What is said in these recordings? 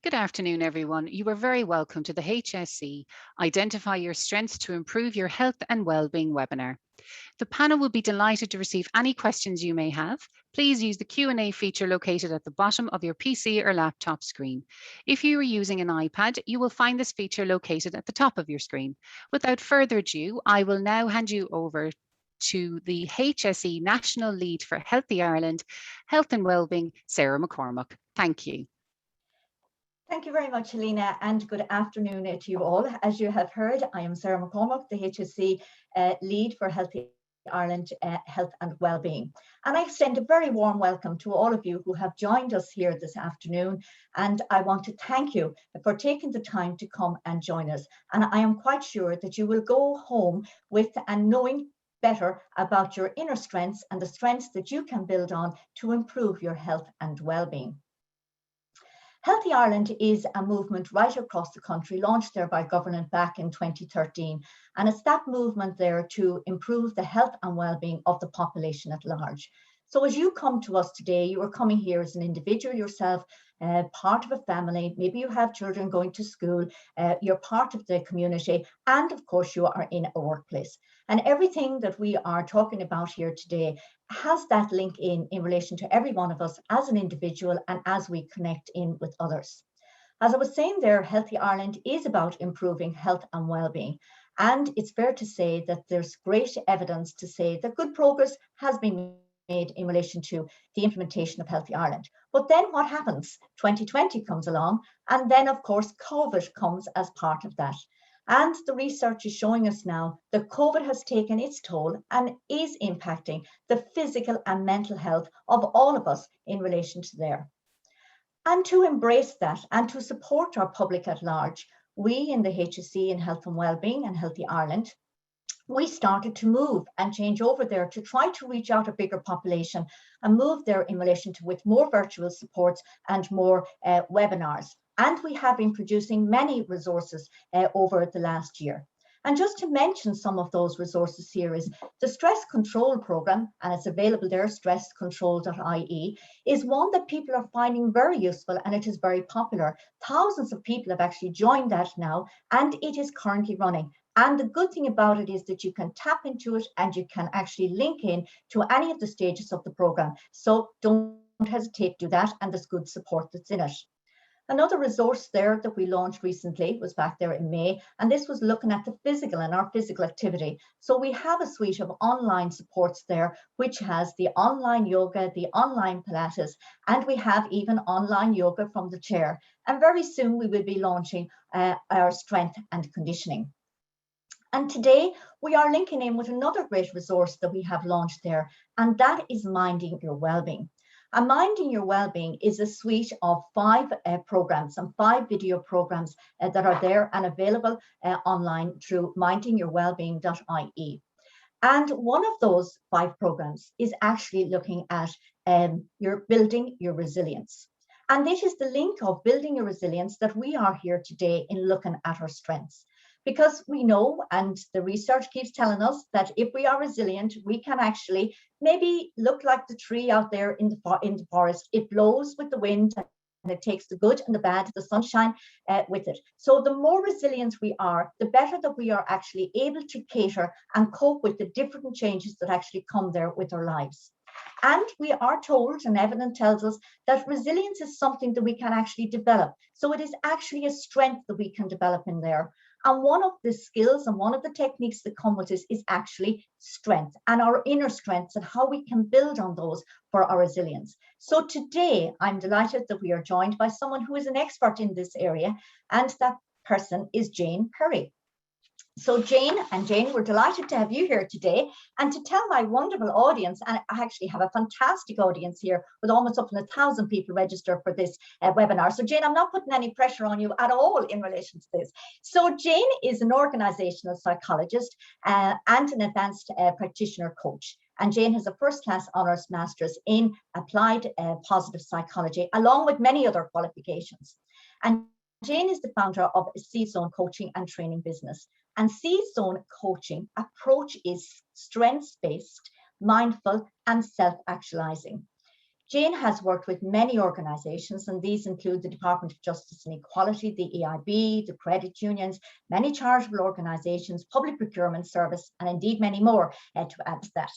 Good afternoon, everyone. You are very welcome to the HSE Identify Your Strengths to Improve Your Health and Wellbeing webinar. The panel will be delighted to receive any questions you may have. Please use the Q&A feature located at the bottom of your PC or laptop screen. If you are using an iPad, you will find this feature located at the top of your screen. Without further ado, I will now hand you over to the HSE National Lead for Healthy Ireland, Health and Wellbeing, Sarah McCormack. Thank you. Thank you very much, Helena, and good afternoon to you all. As you have heard, I am Sarah McCormack, the HSE Lead for Healthy Ireland Health and Wellbeing. And I extend a very warm welcome to all of you who have joined us here this afternoon. And I want to thank you for taking the time to come and join us. And I am quite sure that you will go home with and knowing better about your inner strengths and the strengths that you can build on to improve your health and well-being. Healthy Ireland is a movement right across the country, launched there by government back in 2013. And it's that movement there to improve the health and well-being of the population at large. So as you come to us today, you are coming here as an individual yourself, part of a family, maybe you have children going to school, you're part of the community, and of course you are in a workplace. And everything that we are talking about here today has that link in relation to every one of us as an individual and as we connect in with others. As I was saying there, Healthy Ireland is about improving health and well-being. And it's fair to say that there's great evidence to say that good progress has been made in relation to the implementation of Healthy Ireland. But then what happens? 2020 comes along, and then of course COVID comes as part of that. And the research is showing us now that COVID has taken its toll and is impacting the physical and mental health of all of us in relation to there. And to embrace that and to support our public at large, we in the HSE in Health and Wellbeing and Healthy Ireland, we started to move and change over there to try to reach out a bigger population and move there in relation to with more virtual supports and more webinars. And we have been producing many resources over the last year. And just to mention some of those resources here is the Stress Control Programme, and it's available there, stresscontrol.ie, is one that people are finding very useful and it is very popular. Thousands of people have actually joined that now and it is currently running. And the good thing about it is that you can tap into it and you can actually link in to any of the stages of the programme. So don't hesitate to do that, and there's good support that's in it. Another resource there that we launched recently was back there in May, and this was looking at the physical and our physical activity. So we have a suite of online supports there, which has the online yoga, the online Pilates, and we have even online yoga from the chair. And very soon we will be launching our strength and conditioning. And today we are linking in with another great resource that we have launched there, and that is Minding Your Wellbeing. And Minding Your Wellbeing is a suite of 5 programs and 5 video programs that are there and available online through mindingyourwellbeing.ie. And one of those 5 programs is actually looking at your building your resilience. And this is the link of building your resilience that we are here today in looking at our strengths. Because we know, and the research keeps telling us, that if we are resilient, we can actually maybe look like the tree out there in the forest. It blows with the wind and it takes the good and the bad, the sunshine with it. So the more resilient we are, the better that we are actually able to cater and cope with the different changes that actually come there with our lives. And we are told, and evidence tells us, that resilience is something that we can actually develop. So it is actually a strength that we can develop in there. And one of the skills and one of the techniques that come with this is actually strength and our inner strengths and how we can build on those for our resilience. So today, I'm delighted that we are joined by someone who is an expert in this area, and that person is Jane Perry. So Jane, we're delighted to have you here today and to tell my wonderful audience, and I actually have a fantastic audience here with almost up to 1,000 people registered for this webinar. So Jane, I'm not putting any pressure on you at all in relation to this. So Jane is an organizational psychologist and an advanced practitioner coach. And Jane has a first-class honours master's in applied positive psychology, along with many other qualifications. And Jane is the founder of Seed Zone Coaching and Training Business. And Seed Zone Coaching approach is strengths-based, mindful, and self-actualizing. Jane has worked with many organisations, and these include the Department of Justice and Equality, the EIB, the credit unions, many charitable organisations, public procurement service, and indeed many more to add to that.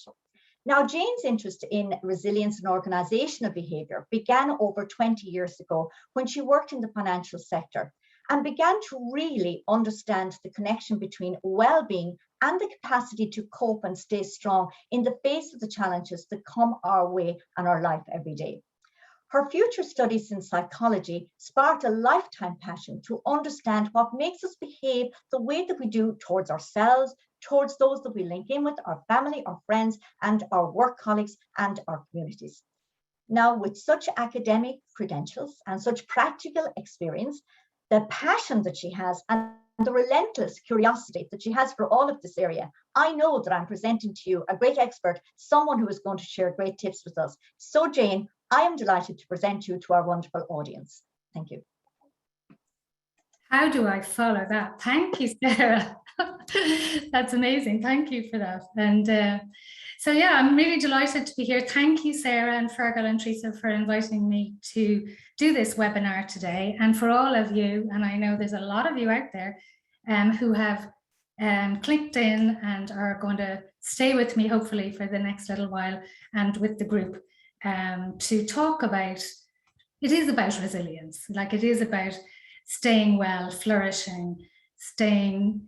Now, Jane's interest in resilience and organisational behaviour began over 20 years ago when she worked in the financial sector and began to really understand the connection between well-being and the capacity to cope and stay strong in the face of the challenges that come our way and our life every day. Her future studies in psychology sparked a lifetime passion to understand what makes us behave the way that we do towards ourselves, towards those that we link in with, our family, our friends, and our work colleagues and our communities. Now, with such academic credentials and such practical experience, the passion that she has and the relentless curiosity that she has for all of this area, I know that I'm presenting to you a great expert, someone who is going to share great tips with us. So Jane, I am delighted to present you to our wonderful audience. Thank you. How do I follow that? Thank you, Sarah. That's amazing. Thank you for that. And so, yeah, I'm really delighted to be here. Thank you, Sarah and Fergal and Theresa, for inviting me to do this webinar today. And for all of you, and I know there's a lot of you out there who have clicked in and are going to stay with me, hopefully, for the next little while and with the group to talk about, it is about resilience. Like, it is about staying well, flourishing, staying,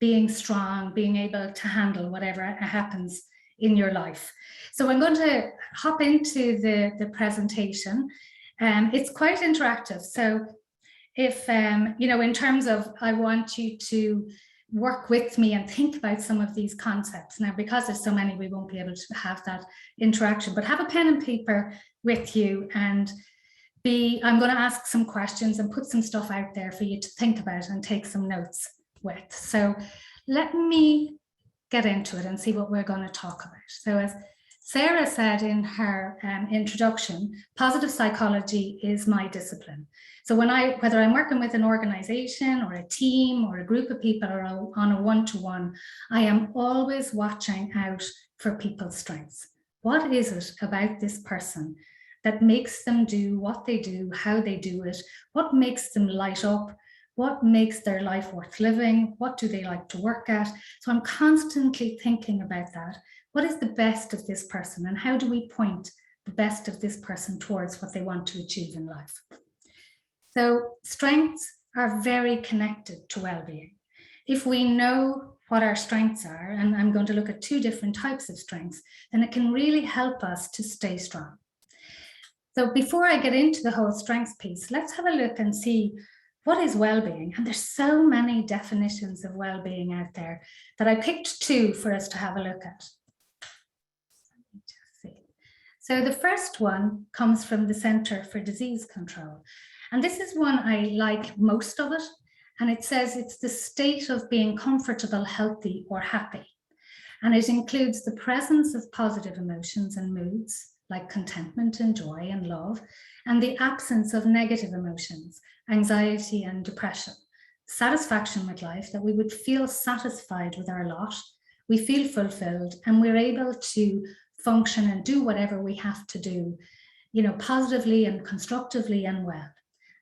being strong, being able to handle whatever happens in your life. So I'm going to hop into the presentation. It's quite interactive. So if, in terms of, I want you to work with me and think about some of these concepts. Now, because there's so many, we won't be able to have that interaction, but have a pen and paper with you, and I'm going to ask some questions and put some stuff out there for you to think about and take some notes with. So let me get into it and see what we're going to talk about. So as Sarah said in her introduction, positive psychology is my discipline. So whether I'm working with an organization or a team or a group of people or on a one-to-one, I am always watching out for people's strengths. What is it about this person that makes them do what they do, how they do it, what makes them light up, what makes their life worth living, what do they like to work at? So I'm constantly thinking about that. What is the best of this person, and how do we point the best of this person towards what they want to achieve in life? So strengths are very connected to well-being. If we know what our strengths are, and I'm going to look at two different types of strengths, then it can really help us to stay strong. So before I get into the whole strengths piece, let's have a look and see what is well-being. And there's so many definitions of well-being out there that I picked two for us to have a look at. So the first one comes from the Centre for Disease Control. And this is one I like most of it. And it says it's the state of being comfortable, healthy, or happy. And it includes the presence of positive emotions and moods, like contentment and joy and love, and the absence of negative emotions, anxiety and depression, satisfaction with life, that we would feel satisfied with our lot, we feel fulfilled, and we're able to function and do whatever we have to do, positively and constructively and well.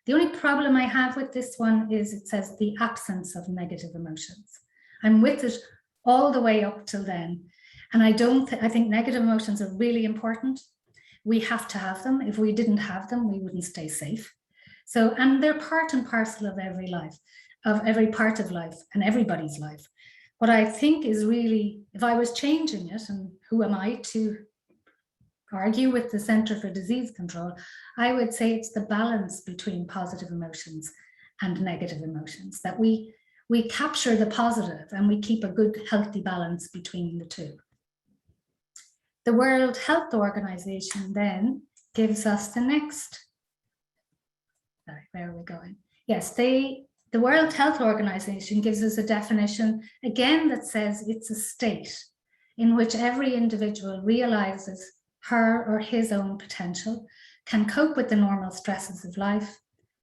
The only problem I have with this one is it says the absence of negative emotions. I'm with it all the way up till then. And I think negative emotions are really important. We have to have them. If we didn't have them, we wouldn't stay safe. So, and they're part and parcel of every life, of every part of life and everybody's life. What I think is really, if I was changing it, and who am I to argue with the Centre for Disease Control, I would say it's the balance between positive emotions and negative emotions, that we capture the positive and we keep a good, healthy balance between the two. The World Health Organization then gives us the next, sorry, where are we going? Yes, the World Health Organization gives us a definition, again, that says it's a state in which every individual realizes her or his own potential, can cope with the normal stresses of life,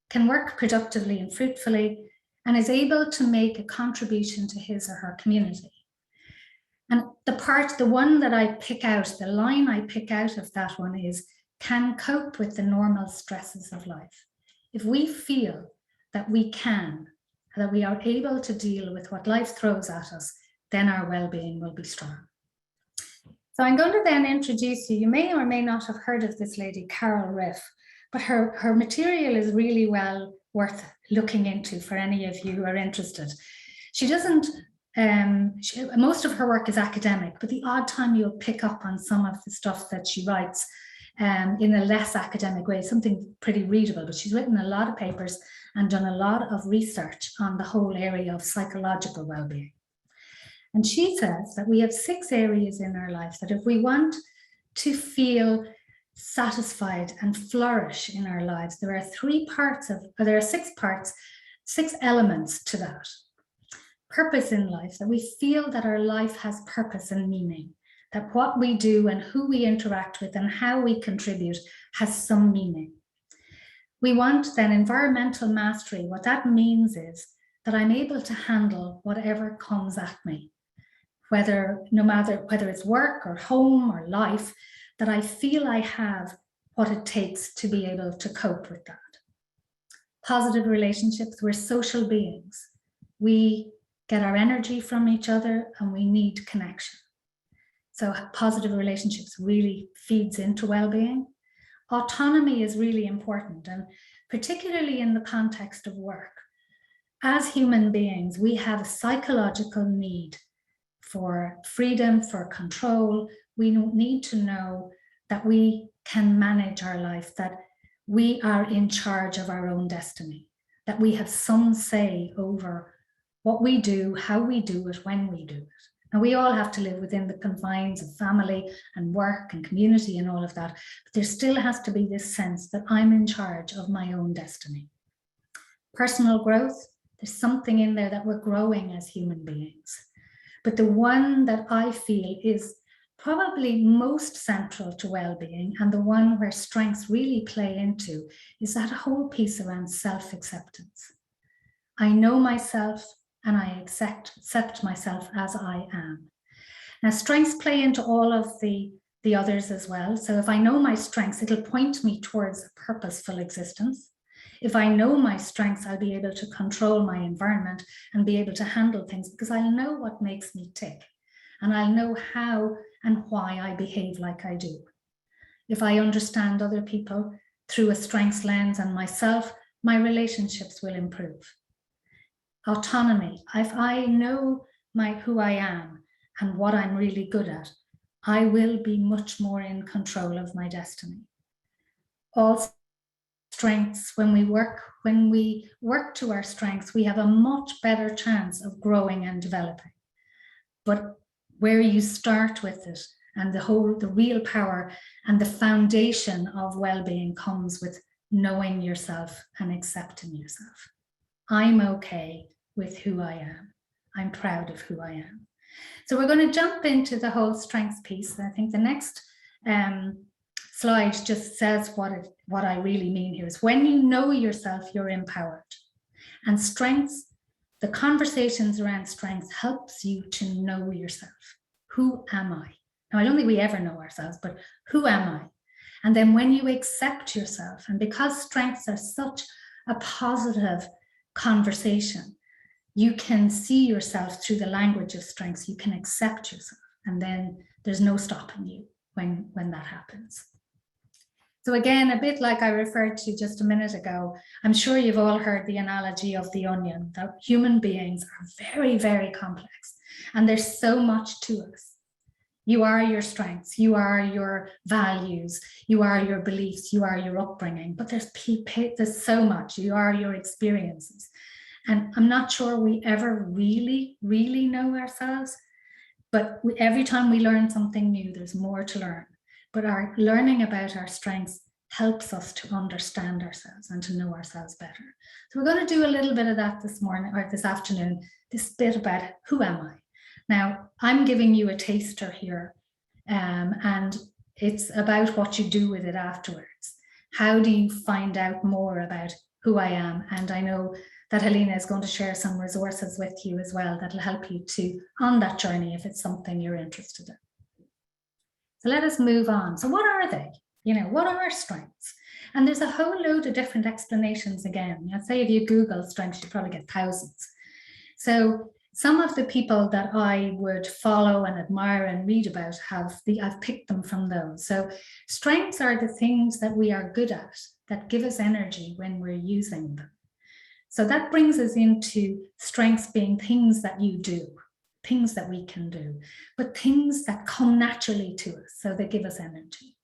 can work productively and fruitfully, and is able to make a contribution to his or her community. And the one that I pick out, the line I pick out of that one is, can cope with the normal stresses of life, if we feel that we can, that we are able to deal with what life throws at us, then our well-being will be strong. So I'm going to then introduce you. You may or may not have heard of this lady, Carol Riff, but her material is really well worth looking into for any of you who are interested. She doesn't, most of her work is academic, but the odd time you'll pick up on some of the stuff that she writes in a less academic way, something pretty readable, but she's written a lot of papers and done a lot of research on the whole area of psychological well-being. And she says that we have 6 areas in our life that if we want to feel satisfied and flourish in our lives, there are 6 parts, 6 elements to that. Purpose in life, that we feel that our life has purpose and meaning, that what we do and who we interact with and how we contribute has some meaning. We want then environmental mastery. What that means is that I'm able to handle whatever comes at me, whether it's work or home or life, that I feel I have what it takes to be able to cope with that. Positive relationships, we're social beings. We get our energy from each other and we need connection. So positive relationships really feeds into well-being. Autonomy is really important, and particularly in the context of work. As human beings, we have a psychological need for freedom, for control. We need to know that we can manage our life, that we are in charge of our own destiny, that we have some say over what we do, how we do it, when we do it. And we all have to live within the confines of family and work and community and all of that. But there still has to be this sense that I'm in charge of my own destiny. Personal growth, there's something in there that we're growing as human beings. But the one that I feel is probably most central to well-being, and the one where strengths really play into, is that whole piece around self-acceptance. I know myself and I accept myself as I am. Now, strengths play into all of the others as well. So if I know my strengths, it'll point me towards a purposeful existence. If I know my strengths, I'll be able to control my environment and be able to handle things because I'll know what makes me tick and I'll know how and why I behave like I do. If I understand other people through a strengths lens and myself, my relationships will improve. Autonomy, if I know who I am and what I'm really good at, I will be much more in control of my destiny. Also, strengths, when we work to our strengths, we have a much better chance of growing and developing. But where you start with it and the real power and the foundation of well-being comes with knowing yourself and accepting yourself. I'm okay with who I am. I'm proud of who I am. So we're going to jump into the whole strengths piece. I think the next slide just says what I really mean here is when you know yourself, you're empowered. And strengths, the conversations around strengths helps you to know yourself. Who am I? Now, I don't think we ever know ourselves, but who am I? And then when you accept yourself, and because strengths are such a positive conversation, you can see yourself through the language of strengths. You can accept yourself, and then there's no stopping you when that happens. So again, a bit like I referred to just a minute ago, I'm sure you've all heard the analogy of the onion, that human beings are very, very complex, and there's so much to us. You are your strengths, you are your values, you are your beliefs, you are your upbringing, but there's so much. You are your experiences. And I'm not sure we ever really, really know ourselves, but every time we learn something new, there's more to learn. But our learning about our strengths helps us to understand ourselves and to know ourselves better. So we're going to do a little bit of that this morning or this afternoon, this bit about who am I? Now, I'm giving you a taster here, and it's about what you do with it afterwards. How do you find out more about who I am? And I know that Helena is going to share some resources with you as well that'll help you on that journey if it's something you're interested in. So let us move on. So what are they? You know, what are strengths? And there's a whole load of different explanations again. I'd say if you Google strengths, you probably get thousands. So some of the people that I would follow and admire and read about I've picked them from those. So strengths are the things that we are good at, that give us energy when we're using them. So that brings us into strengths being things that you do, things that we can do, but things that come naturally to us, so they give us energy.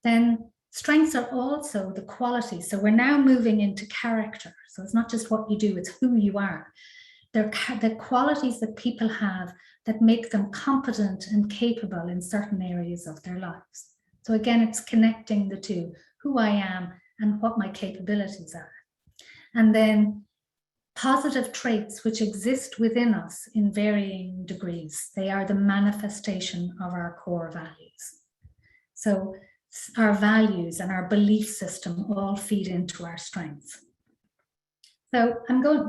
Then strengths are also the qualities. So we're now moving into character. So it's not just what you do, it's who you are. They're the qualities that people have that make them competent and capable in certain areas of their lives. So again, it's connecting the two, who I am and what my capabilities are. And then positive traits which exist within us in varying degrees. They are the manifestation of our core values. So our values and our belief system all feed into our strengths. So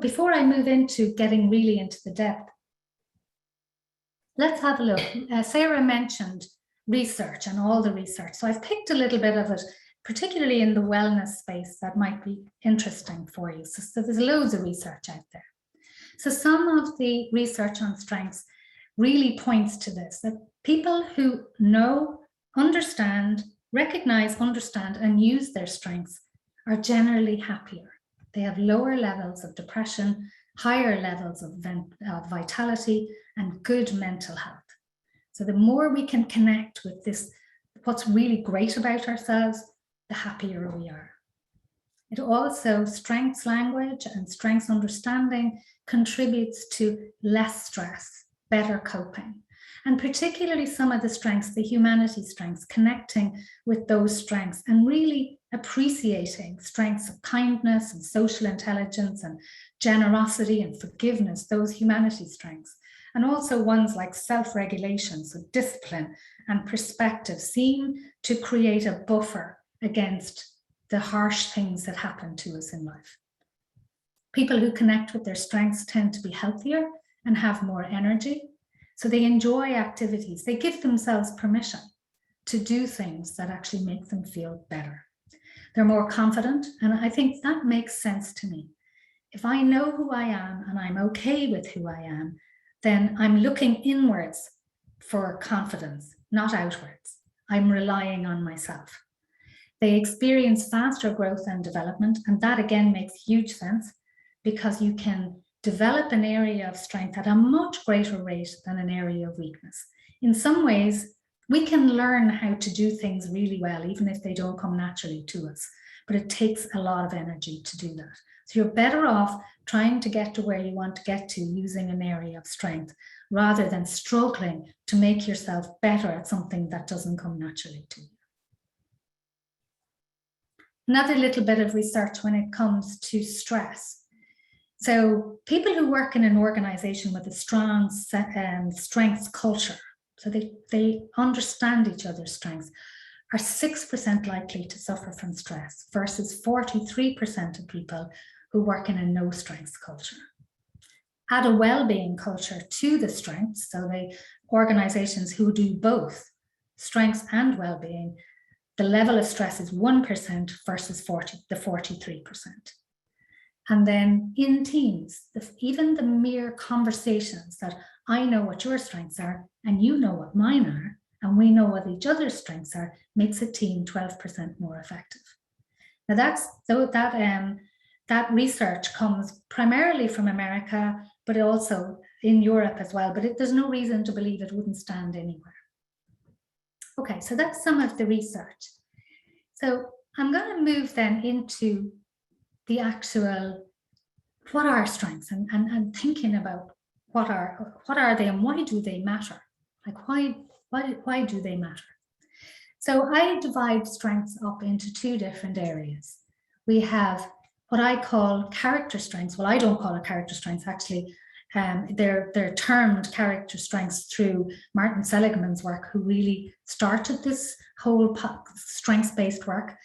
before I move into getting really into the depth, let's have a look. Sarah mentioned research and all the research. So I've picked a little bit of it, particularly in the wellness space, that might be interesting for you. So there's loads of research out there. So some of the research on strengths really points to this, that people who know, understand, recognize, understand, and use their strengths are generally happier. They have lower levels of depression, higher levels of vitality, and good mental health. So the more we can connect with this, what's really great about ourselves, the happier we are. It also, strengths language and strengths understanding contributes to less stress, better coping. And particularly some of the strengths, the humanity strengths, connecting with those strengths and really appreciating strengths of kindness and social intelligence and generosity and forgiveness, those humanity strengths. And also ones like self-regulation, so discipline and perspective seem to create a buffer against the harsh things that happen to us in life. People who connect with their strengths tend to be healthier and have more energy. So they enjoy activities. They give themselves permission to do things that actually make them feel better. They're more confident, and I think that makes sense to me. If I know who I am and I'm okay with who I am, then I'm looking inwards for confidence, not outwards. I'm relying on myself. They experience faster growth and development, and that again makes huge sense because you can develop an area of strength at a much greater rate than an area of weakness. In some ways, we can learn how to do things really well, even if they don't come naturally to us, but it takes a lot of energy to do that. So you're better off trying to get to where you want to get to using an area of strength, rather than struggling to make yourself better at something that doesn't come naturally to you. Another little bit of research when it comes to stress. So people who work in an organization with a strong strengths culture, so they understand each other's strengths, are 6% likely to suffer from stress versus 43% of people who work in a no strengths culture. Add a well-being culture to the strengths, so the organizations who do both strengths and well-being, the level of stress is 1% versus the 43%. And then in teams, even the mere conversations that I know what your strengths are and you know what mine are, and we know what each other's strengths are, makes a team 12% more effective. Now that research comes primarily from America, but also in Europe as well, but there's no reason to believe it wouldn't stand anywhere. Okay, so that's some of the research. So I'm going to move then into the actual, what are strengths, and thinking about what are they and why do they matter? Like why do they matter? So I divide strengths up into two different areas. We have what I call character strengths. Well, I don't call it character strengths, actually. They're termed character strengths through Martin Seligman's work, who really started this whole strengths-based work.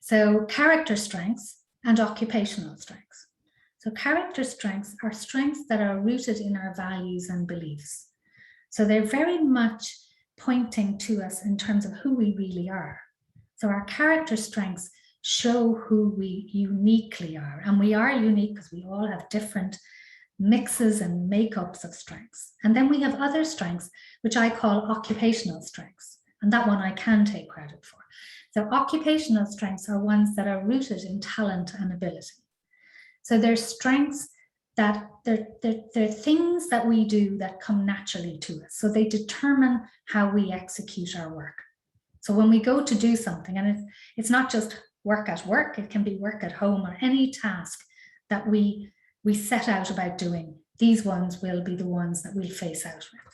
So character strengths and occupational strengths. So character strengths are strengths that are rooted in our values and beliefs. So they're very much pointing to us in terms of who we really are. So our character strengths show who we uniquely are. And we are unique because we all have different mixes and makeups of strengths. And then we have other strengths, which I call occupational strengths. And that one I can take credit for. So occupational strengths are ones that are rooted in talent and ability. So they're strengths that they're things that we do that come naturally to us. So they determine how we execute our work. So when we go to do something, and it's not just work at work, it can be work at home or any task that we set out about doing, these ones will be the ones that we'll face out with.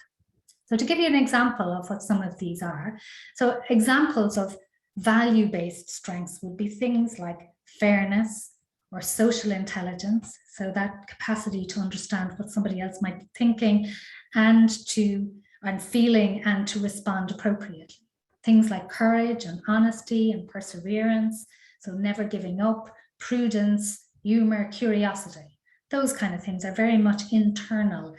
So to give you an example of what some of these are, so examples of value-based strengths would be things like fairness or social intelligence, so that capacity to understand what somebody else might be thinking and feeling and to respond appropriately. Things like courage and honesty and perseverance, so never giving up, prudence, humor, curiosity. Those kind of things are very much internal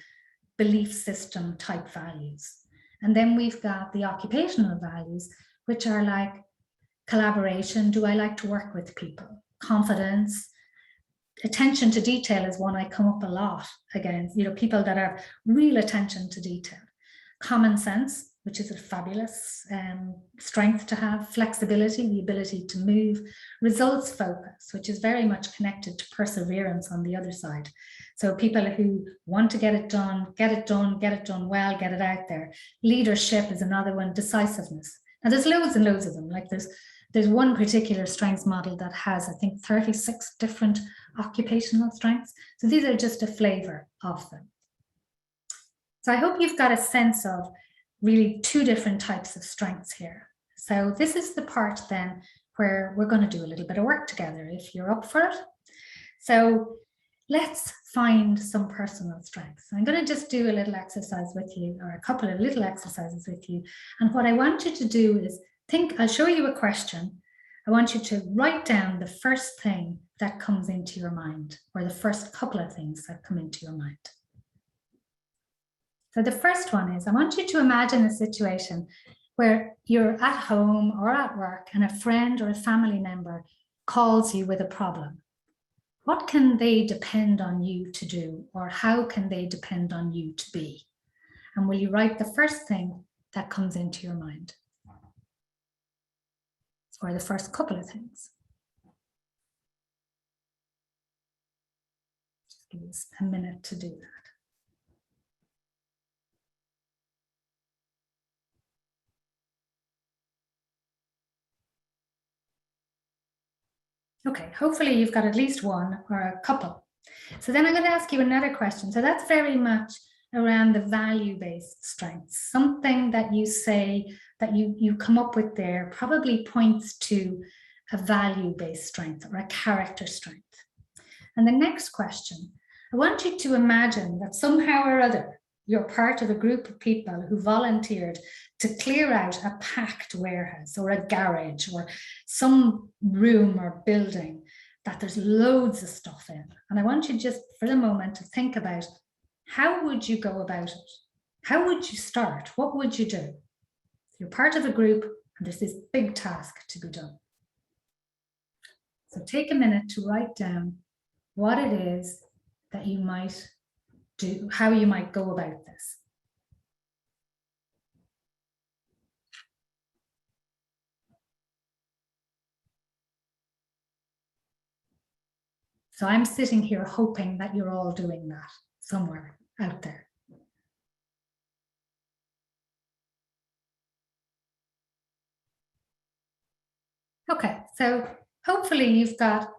belief system type values. And then we've got the occupational values, which are like collaboration. Do I like to work with people? Confidence. Attention to detail is one I come up a lot against, people that have real attention to detail. Common sense, which is a fabulous strength to have. Flexibility, the ability to move. Results focus, which is very much connected to perseverance on the other side. So people who want to get it done well, get it out there. Leadership is another one. Decisiveness. Now there's loads and loads of them. Like there's one particular strengths model that has, I think, 36 different occupational strengths. So these are just a flavor of them. So I hope you've got a sense of really two different types of strengths here. So this is the part then where we're going to do a little bit of work together if you're up for it. So let's find some personal strengths. I'm going to just do a little exercise with you, or a couple of little exercises with you. And what I want you to do is I'll show you a question. I want you to write down the first thing that comes into your mind, or the first couple of things that come into your mind. So the first one is, I want you to imagine a situation where you're at home or at work and a friend or a family member calls you with a problem. What can they depend on you to do, or how can they depend on you to be? And will you write the first thing that comes into your mind? Or the first couple of things. Just give us a minute to do that. Okay, hopefully you've got at least one or a couple. So then I'm going to ask you another question. So that's very much around the value-based strengths. Something that you say that you come up with there probably points to a value-based strength or a character strength. And the next question, I want you to imagine that somehow or other, you're part of a group of people who volunteered to clear out a packed warehouse or a garage or some room or building that there's loads of stuff in. And I want you just for the moment to think about, how would you go about it? How would you start? What would you do? You're part of a group and there's this big task to be done. So take a minute to write down what it is that you might do, how you might go about this. So I'm sitting here hoping that you're all doing that somewhere out there. Okay, so hopefully you've got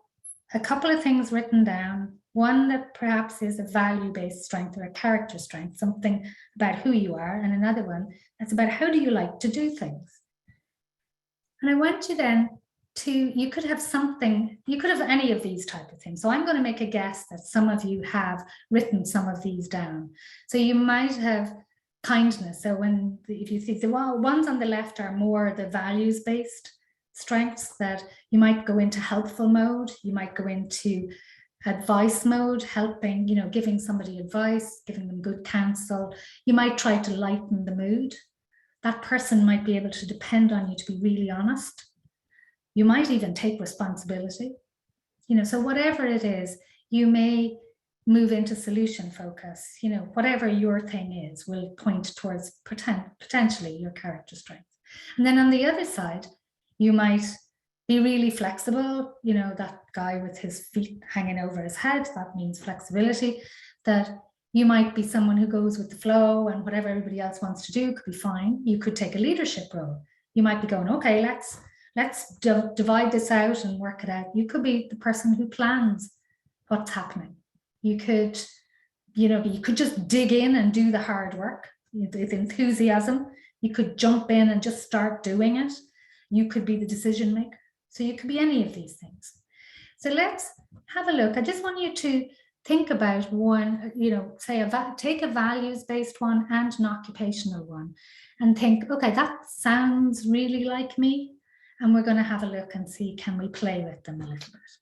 a couple of things written down. One that perhaps is a value-based strength or a character strength, something about who you are, and another one that's about how do you like to do things. And I want you then to, you could have any of these type of things. So I'm going to make a guess that some of you have written some of these down. So you might have kindness. So if you see the ones on the left are more the values-based strengths, that you might go into helpful mode, you might go into advice mode, helping, giving somebody advice, giving them good counsel. You might try to lighten the mood. That person might be able to depend on you to be really honest. You might even take responsibility. So whatever it is, you may move into solution focus. Whatever your thing is will point towards potentially your character strength. And then on the other side, you might be really flexible. That guy with his feet hanging over his head, that means flexibility. That you might be someone who goes with the flow, and whatever everybody else wants to do could be fine. You could take a leadership role. You might be going, okay, let's divide this out and work it out. You could be the person who plans what's happening. You could, you could just dig in and do the hard work with enthusiasm. You could jump in and just start doing it. You could be the decision maker. So you could be any of these things. So let's have a look. I just want you to think about one, take a values-based one and an occupational one, and think, okay, that sounds really like me. And we're going to have a look and see, can we play with them a little bit?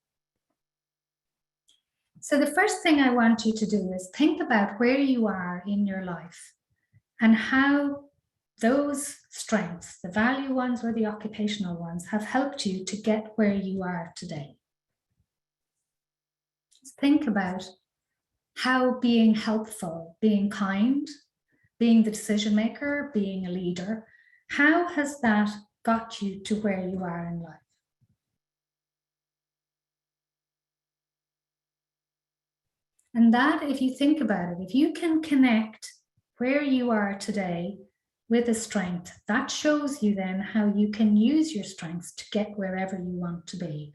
So the first thing I want you to do is think about where you are in your life and how those strengths, the value ones or the occupational ones, have helped you to get where you are today. Just think about how being helpful, being kind, being the decision maker, being a leader, how has that got you to where you are in life? And that, if you think about it, if you can connect where you are today with a strength, that shows you then how you can use your strengths to get wherever you want to be,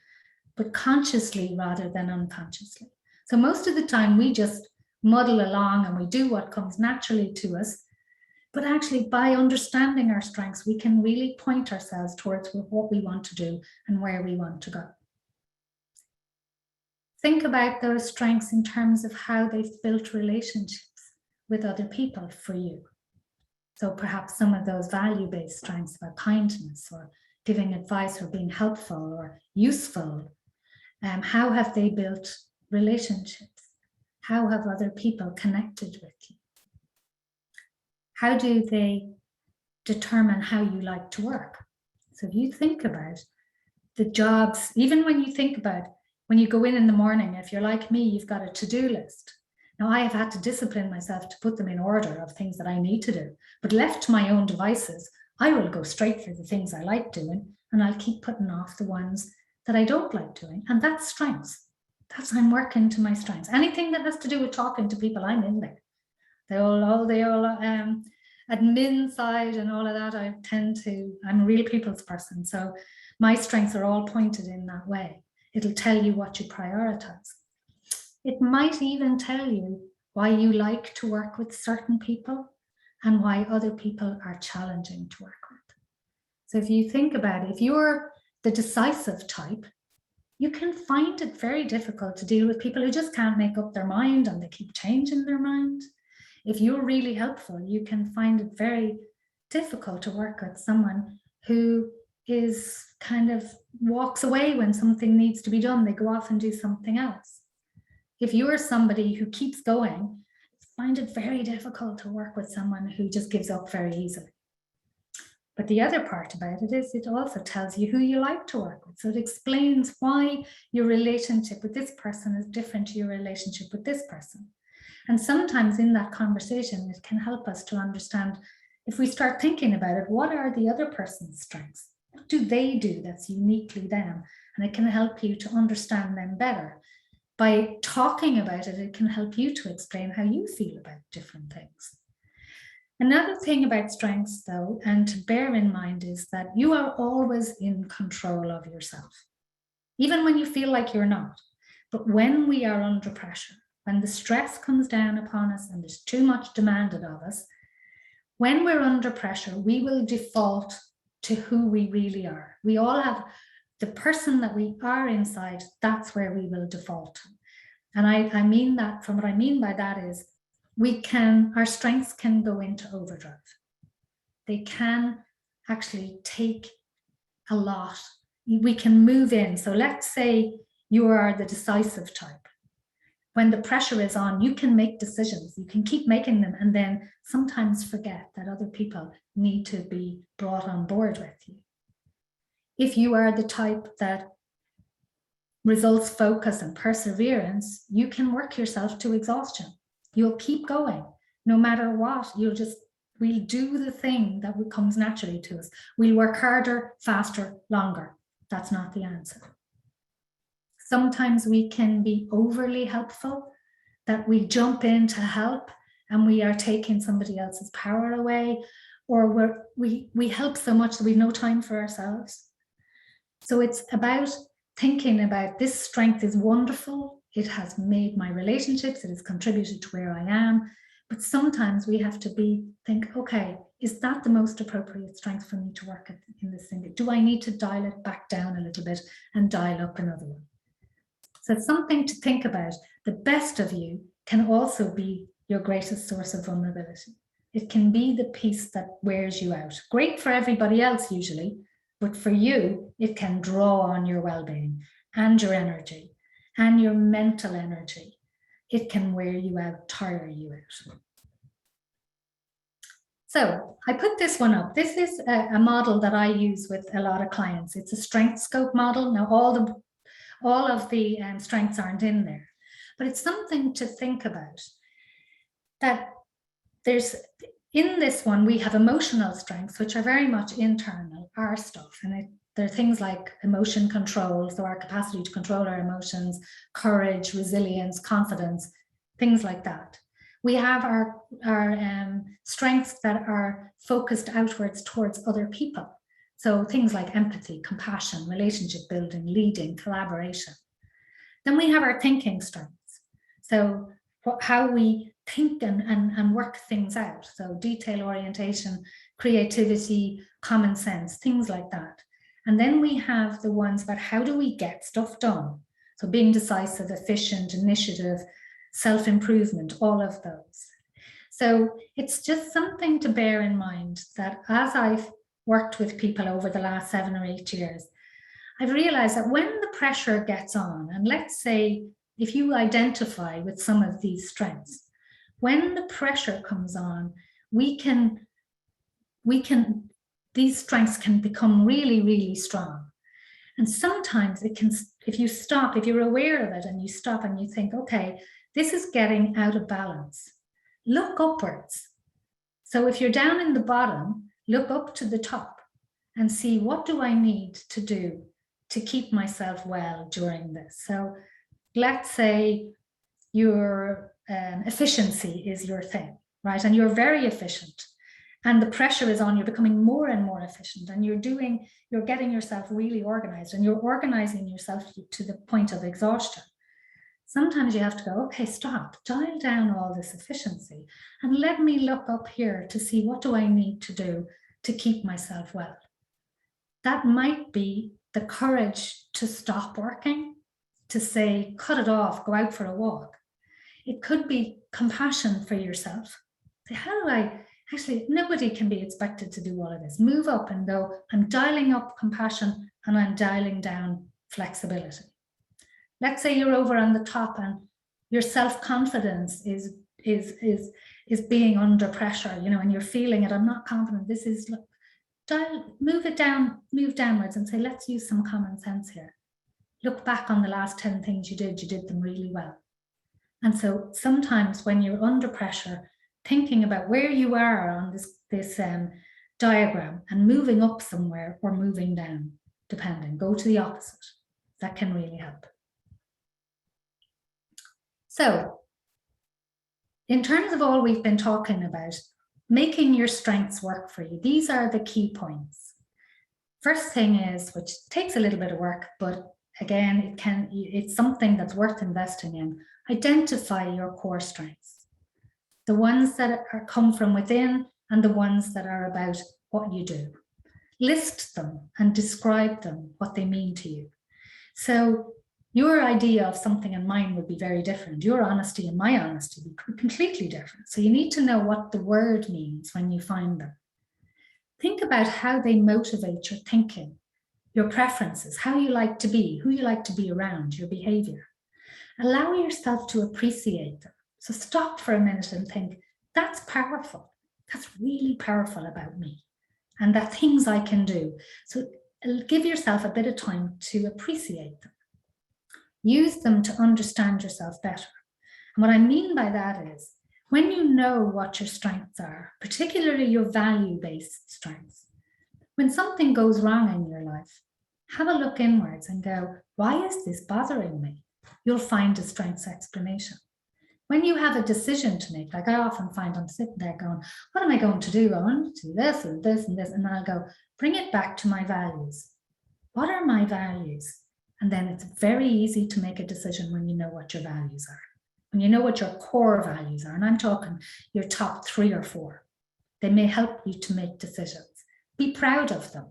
but consciously rather than unconsciously. So most of the time we just muddle along and we do what comes naturally to us, but actually by understanding our strengths, we can really point ourselves towards what we want to do and where we want to go. Think about those strengths in terms of how they've built relationships with other people for you. So perhaps some of those value-based strengths about kindness or giving advice or being helpful or useful. How have they built relationships? How have other people connected with you? How do they determine how you like to work? So if you think about the jobs, even when you think about when you go in the morning, if you're like me, you've got a to-do list. Now I have had to discipline myself to put them in order of things that I need to do, but left to my own devices, I will go straight for the things I like doing and I'll keep putting off the ones that I don't like doing. And that's strengths. That's I'm working to my strengths. Anything that has to do with talking to people, I'm in there. They all admin side and all of that, I'm a real people's person. So my strengths are all pointed in that way. It'll tell you what you prioritize. It might even tell you why you like to work with certain people and why other people are challenging to work with. So if you think about it, if you're the decisive type, you can find it very difficult to deal with people who just can't make up their mind and they keep changing their mind. If you're really helpful, you can find it very difficult to work with someone who is kind of walks away when something needs to be done. They go off and do something else. If you're somebody who keeps going, find it very difficult to work with someone who just gives up very easily. But the other part about it is it also tells you who you like to work with. So it explains why your relationship with this person is different to your relationship with this person. And sometimes in that conversation, it can help us to understand, if we start thinking about it, what are the other person's strengths? What do they do that's uniquely them? And it can help you to understand them better. By talking about it, it can help you to explain how you feel about different things. Another thing about strengths, though, and to bear in mind, is that you are always in control of yourself, even when you feel like you're not. But when we are under pressure, when the stress comes down upon us and there's too much demanded of us, when we're under pressure, we will default to who we really are. We all have the person that we are inside, that's where we will default to. And I mean that, from what I mean by that is, our strengths can go into overdrive. They can actually take a lot. We can move in. So let's say you are the decisive type. When the pressure is on, you can make decisions. You can keep making them and then sometimes forget that other people need to be brought on board with you. If you are the type that results focus and perseverance, you can work yourself to exhaustion. You'll keep going no matter what. We'll do the thing that comes naturally to us. We'll work harder, faster, longer. That's not the answer. Sometimes we can be overly helpful, that we jump in to help and we are taking somebody else's power away, or we help so much that we've no time for ourselves. So it's about thinking about, this strength is wonderful. It has made my relationships, it has contributed to where I am. But sometimes we have to think, okay, is that the most appropriate strength for me to work at in this thing? Do I need to dial it back down a little bit and dial up another one? So it's something to think about. The best of you can also be your greatest source of vulnerability. It can be the piece that wears you out. Great for everybody else usually, but for you, it can draw on your well-being and your energy and your mental energy. It can wear you out, tire you out. So I put this one up. This is a model that I use with a lot of clients. It's a strength scope model. Now all of the strengths aren't in there, but it's something to think about. That in this one, we have emotional strengths, which are very much internal, our stuff. And there are things like emotion control, so our capacity to control our emotions, courage, resilience, confidence, things like that. We have our strengths that are focused outwards towards other people. So things like empathy, compassion, relationship building, leading, collaboration. Then we have our thinking strengths. So how we think and work things out. So detail orientation, creativity, common sense, things like that. And then we have the ones about how do we get stuff done? So being decisive, efficient, initiative, self-improvement, all of those. So it's just something to bear in mind that as I've worked with people over the last 7 or 8 years, I've realized that when the pressure gets on, and let's say if you identify with some of these strengths, when the pressure comes on, these strengths can become really, really strong. And sometimes it can, if you're aware of it and you stop and you think, okay, this is getting out of balance, look upwards. So if you're down in the bottom, look up to the top and see, what do I need to do to keep myself well during this? So let's say your efficiency is your thing, right? And you're very efficient and the pressure is on, you're becoming more and more efficient and you're getting yourself really organized and you're organizing yourself to the point of exhaustion. Sometimes you have to go, okay, stop, dial down all this efficiency and let me look up here to see what do I need to do to keep myself well. That might be the courage to stop working, to say, cut it off, go out for a walk. It could be compassion for yourself. Say, how do I, actually, nobody can be expected to do all of this. Move up and go, I'm dialing up compassion and I'm dialing down flexibility. Let's say you're over on the top and your self-confidence is being under pressure, and you're feeling it. I'm not confident. This is, move it down, move downwards and say, let's use some common sense here. Look back on the last 10 things you did them really well. And so sometimes when you're under pressure, thinking about where you are on this diagram and moving up somewhere or moving down, depending, go to the opposite. That can really help. So in terms of all we've been talking about, making your strengths work for you, these are the key points. First thing is, which takes a little bit of work, but again, it's something that's worth investing in. Identify your core strengths, the ones that come from within and the ones that are about what you do. List them and describe them, what they mean to you. So your idea of something and mine would be very different. Your honesty and my honesty would be completely different. So you need to know what the word means when you find them. Think about how they motivate your thinking, your preferences, how you like to be, who you like to be around, your behavior. Allow yourself to appreciate them. So stop for a minute and think, that's powerful. That's really powerful about me. And that things I can do. So give yourself a bit of time to appreciate them. Use them to understand yourself better. And what I mean by that is, when you know what your strengths are, particularly your value-based strengths, when something goes wrong in your life, have a look inwards and go, why is this bothering me? You'll find a strengths explanation. When you have a decision to make, like I often find I'm sitting there going, what am I going to do? I want to do this and this and this. And I'll go, bring it back to my values. What are my values? And then it's very easy to make a decision when you know what your values are. When you know what your core values are, and I'm talking your top 3 or 4, they may help you to make decisions. Be proud of them.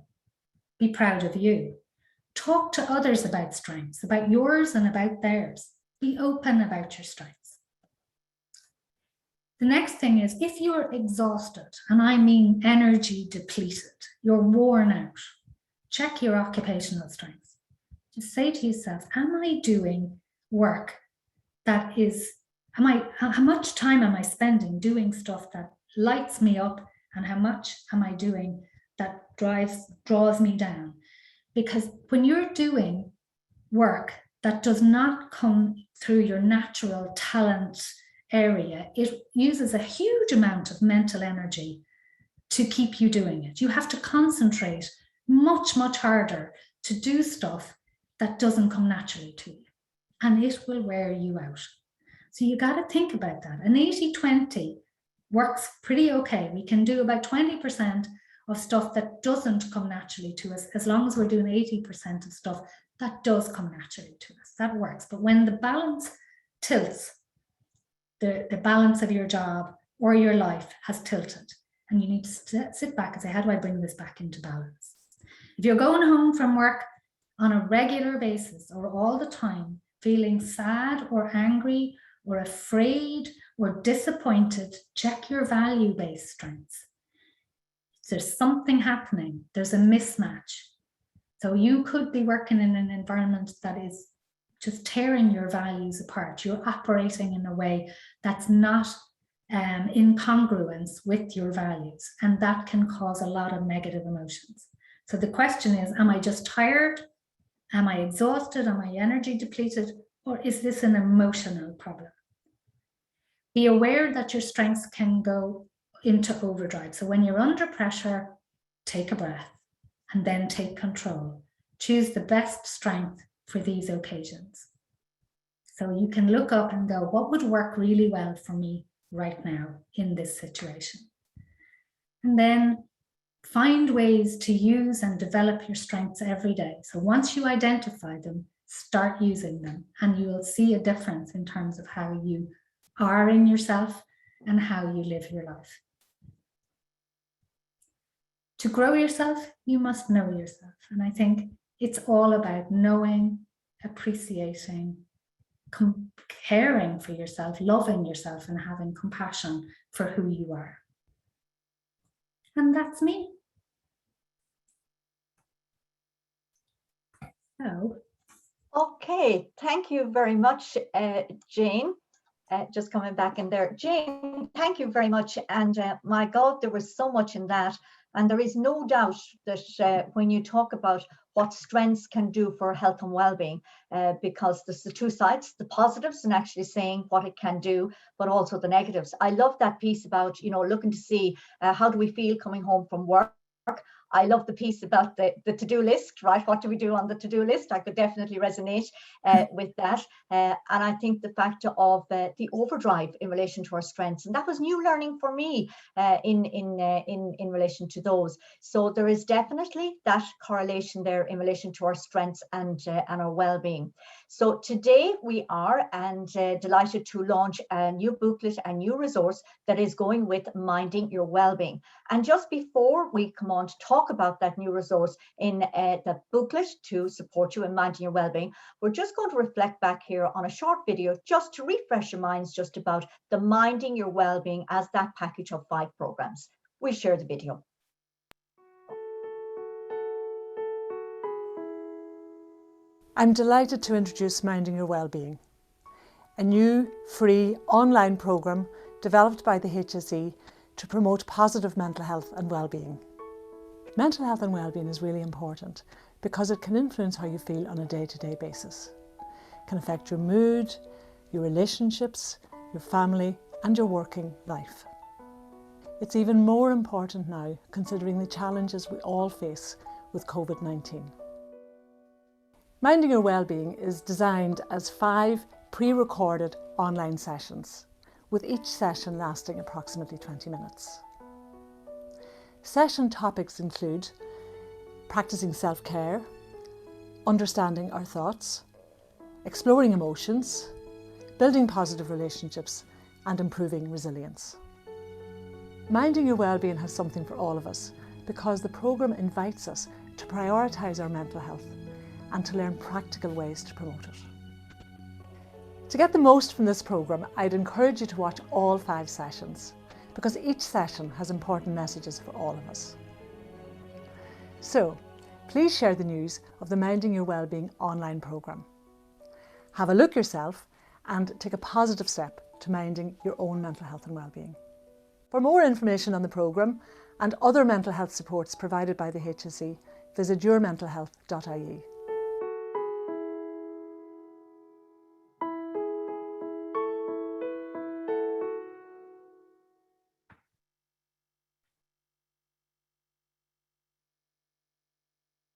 Be proud of you. Talk to others about strengths, about yours and about theirs. Be open about your strengths. The next thing is, if you're exhausted, and I mean energy depleted, you're worn out, check your occupational strengths. Just say to yourself, am I doing work that is, how much time am I spending doing stuff that lights me up, and how much am I doing that draws me down? Because when you're doing work that does not come through your natural talent area, it uses a huge amount of mental energy to keep you doing it. You have to concentrate much, much harder to do stuff that doesn't come naturally to you, and it will wear you out. So you got to think about that. An 80-20 works pretty okay. We can do about 20% of stuff that doesn't come naturally to us, as long as we're doing 80% of stuff that does come naturally to us. That works. But when the balance tilts, the balance of your job or your life has tilted, and you need to sit back and say, how do I bring this back into balance? If you're going home from work on a regular basis or all the time, feeling sad or angry or afraid or disappointed, check your value-based strengths. There's something happening. There's a mismatch. So you could be working in an environment that is just tearing your values apart. You're operating in a way that's not in congruence with your values, and that can cause a lot of negative emotions. So the question is, am I just tired? Am I exhausted? Am I energy depleted? Or is this an emotional problem? Be aware that your strengths can go into overdrive. So when you're under pressure, take a breath and then take control. Choose the best strength for these occasions. So you can look up and go, what would work really well for me right now in this situation? And then find ways to use and develop your strengths every day. So once you identify them, start using them, and you will see a difference in terms of how you are in yourself and how you live your life. To grow yourself, you must know yourself. And I think it's all about knowing, appreciating, caring for yourself, loving yourself, and having compassion for who you are. And that's me. So. Okay, thank you very much, Jane. Just coming back in there. Jane, thank you very much. And my God, there was so much in that. And there is no doubt that when you talk about what strengths can do for health and well-being, because there's the two sides, the positives and actually saying what it can do, but also the negatives. I love that piece about, looking to see how do we feel coming home from work. I love the piece about the to-do list, right? What do we do on the to-do list? I could definitely resonate with that. And I think the factor of the overdrive in relation to our strengths, and that was new learning for me in relation to those. So there is definitely that correlation there in relation to our strengths and our well-being. So today we are delighted to launch a new booklet, a new resource that is going with Minding Your Wellbeing. And just before we come on to talk about that new resource in the booklet to support you in minding your well-being, we're just going to reflect back here on a short video just to refresh your minds just about the Minding Your Wellbeing as that package of 5 programs. We'll share the video. I'm delighted to introduce Minding Your Wellbeing, a new free online program developed by the HSE to promote positive mental health and well-being. Mental health and wellbeing is really important because it can influence how you feel on a day-to-day basis. It can affect your mood, your relationships, your family and your working life. It's even more important now considering the challenges we all face with COVID-19. Minding Your Wellbeing is designed as 5 pre-recorded online sessions, with each session lasting approximately 20 minutes. Session topics include practicing self-care, understanding our thoughts, exploring emotions, building positive relationships, and improving resilience. Minding Your Wellbeing has something for all of us because the programme invites us to prioritise our mental health and to learn practical ways to promote it. To get the most from this programme, I'd encourage you to watch all 5 sessions because each session has important messages for all of us. So, please share the news of the Minding Your Wellbeing online programme. Have a look yourself and take a positive step to minding your own mental health and wellbeing. For more information on the programme and other mental health supports provided by the HSE, visit yourmentalhealth.ie.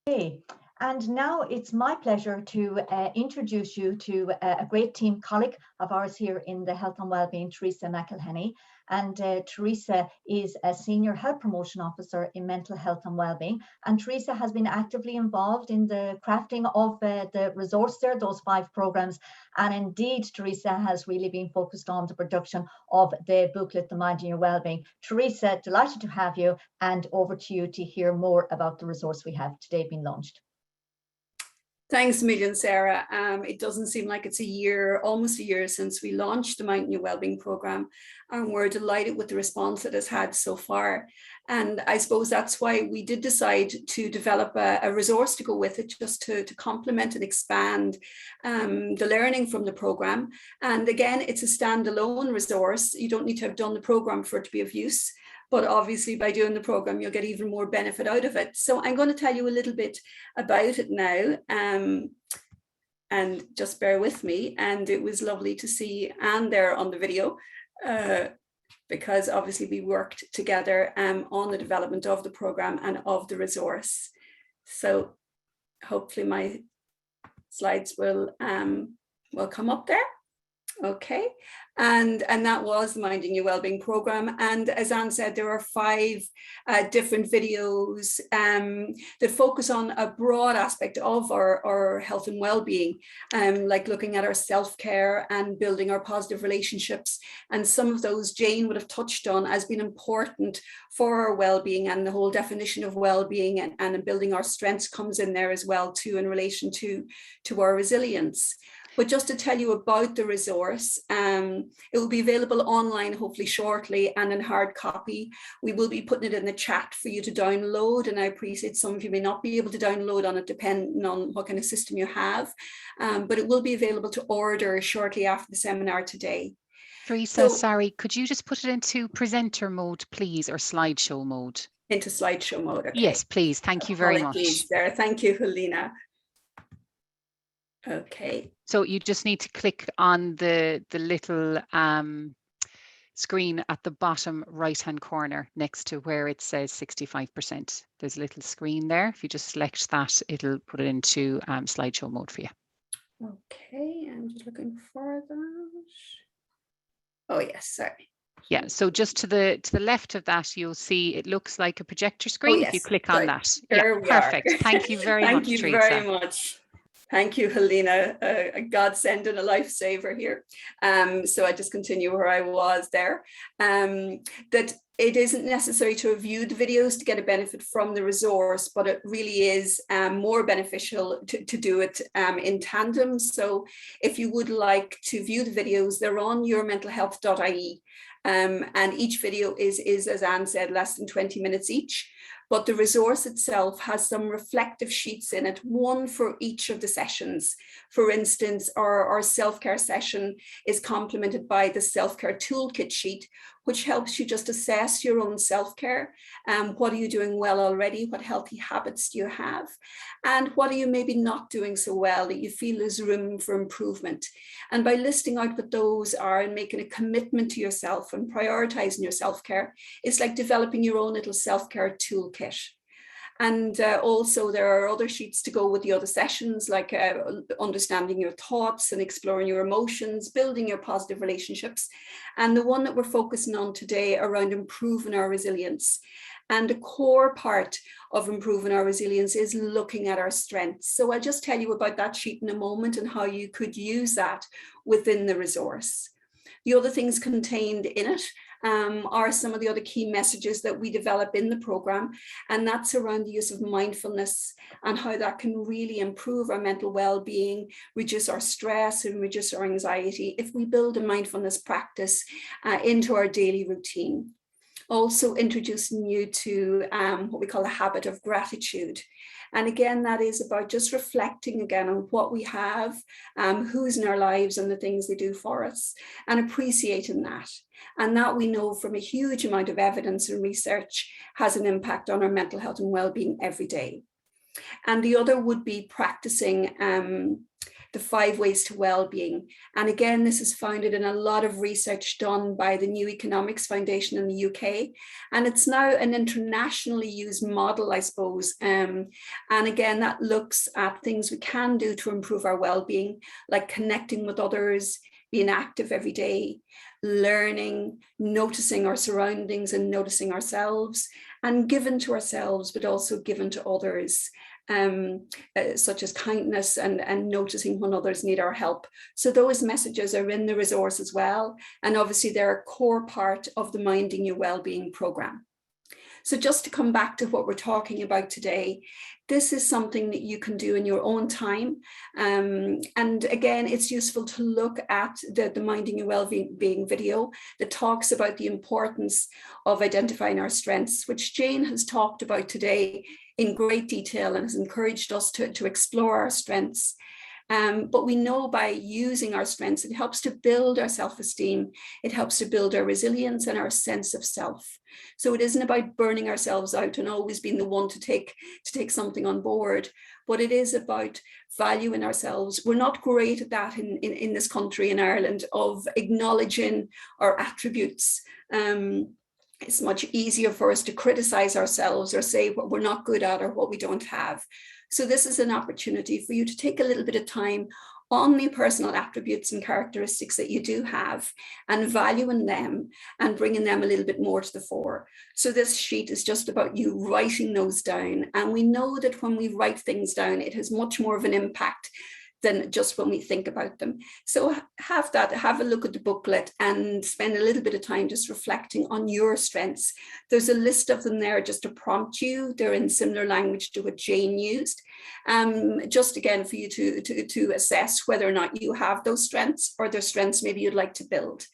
Okay, and now it's my pleasure to introduce you to a great team colleague of ours here in the Health and Wellbeing, Theresa McElligott. And Theresa is a Senior Health Promotion Officer in Mental Health and Wellbeing. And Theresa has been actively involved in the crafting of the resource there, those 5 programs. And indeed, Theresa has really been focused on the production of the booklet, The Minding Your Wellbeing. Theresa, delighted to have you, and over to you to hear more about the resource we have today being launched. Thanks a million, Sarah. It doesn't seem like it's a year, almost a year since we launched the Minding Your Wellbeing programme, and we're delighted with the response it has had so far. And I suppose that's why we did decide to develop a resource to go with it, just to complement and expand the learning from the programme. And again, it's a standalone resource. You don't need to have done the programme for it to be of use. But obviously by doing the programme, you'll get even more benefit out of it. So I'm going to tell you a little bit about it now, and just bear with me. And it was lovely to see Anne there on the video, because obviously we worked together on the development of the programme and of the resource. So hopefully my slides will come up there. Okay, and that was the Minding Your Wellbeing programme. And as Anne said, there are 5 different videos that focus on a broad aspect of our health and wellbeing, like looking at our self-care and building our positive relationships. And some of those Jane would have touched on as being important for our wellbeing, and the whole definition of wellbeing and building our strengths comes in there as well too, in relation to our resilience. But just to tell you about the resource, it will be available online hopefully shortly, and in hard copy. We will be putting it in the chat for you to download, and I appreciate some of you may not be able to download on it depending on what kind of system you have, but it will be available to order shortly after the seminar today. Theresa, sorry, could you just put it into presenter mode, please, or slideshow mode? Into slideshow mode, okay. Yes, please. Thank you very much. Sarah. Thank you, Helena. Okay. So you just need to click on the little screen at the bottom right-hand corner next to where it says 65%. There's a little screen there. If you just select that, it'll put it into slideshow mode for you. Okay, I'm just looking for that. Oh yes, sorry. Yeah, so just to the left of that, you'll see it looks like a projector screen. Oh, yes. If you click on that. Here yeah, perfect. Thank you very much, Thank you Theresa. very much. Thank you, Helena, a godsend and a lifesaver here. So I just continue where I was there. That it isn't necessary to have viewed the videos to get a benefit from the resource, but it really is more beneficial to do it in tandem. So if you would like to view the videos, they're on yourmentalhealth.ie. And each video is, as Anne said, less than 20 minutes each. But the resource itself has some reflective sheets in it, one for each of the sessions. For instance, our self-care session is complemented by the self-care toolkit sheet, which helps you just assess your own self-care. What are you doing well already? What healthy habits do you have? And what are you maybe not doing so well that you feel there's room for improvement? And by listing out what those are and making a commitment to yourself and prioritizing your self-care, it's like developing your own little self-care toolkit. And also there are other sheets to go with the other sessions, like understanding your thoughts and exploring your emotions, building your positive relationships. And the one that we're focusing on today around improving our resilience. And a core part of improving our resilience is looking at our strengths. So I'll just tell you about that sheet in a moment and how you could use that within the resource. The other things contained in it are some of the other key messages that we develop in the program, and that's around the use of mindfulness and how that can really improve our mental well-being, reduce our stress and reduce our anxiety if we build a mindfulness practice into our daily routine. Also introducing you to what we call a habit of gratitude. And again, that is about just reflecting again on what we have, who's in our lives and the things they do for us, and appreciating that. And that we know from a huge amount of evidence and research has an impact on our mental health and well-being every day. And the other would be practicing the 5 ways to well-being. And again, this is founded in a lot of research done by the New Economics Foundation in the UK. And it's now an internationally used model, I suppose. And again, that looks at things we can do to improve our well-being, like connecting with others, being active every day, learning, noticing our surroundings and noticing ourselves, and giving to ourselves, but also giving to others. Such as kindness and noticing when others need our help. So those messages are in the resource as well. And obviously they're a core part of the Minding Your Wellbeing program. So just to come back to what we're talking about today, this is something that you can do in your own time. And again, it's useful to look at the Minding Your Wellbeing video that talks about the importance of identifying our strengths, which Jane has talked about today in great detail and has encouraged us to explore our strengths. But we know by using our strengths, it helps to build our self-esteem, it helps to build our resilience and our sense of self. So it isn't about burning ourselves out and always being the one to take something on board, but it is about valuing ourselves. We're not great at that in this country, in Ireland, of acknowledging our attributes. It's much easier for us to criticize ourselves or say what we're not good at or what we don't have. So this is an opportunity for you to take a little bit of time on the personal attributes and characteristics that you do have and valuing them and bringing them a little bit more to the fore. So this sheet is just about you writing those down. And we know that when we write things down, it has much more of an impact than just when we think about them. So have a look at the booklet and spend a little bit of time just reflecting on your strengths. There's a list of them there just to prompt you. They're in similar language to what Jane used. Just again for you to assess whether or not you have those strengths or there's strengths maybe you'd like to build.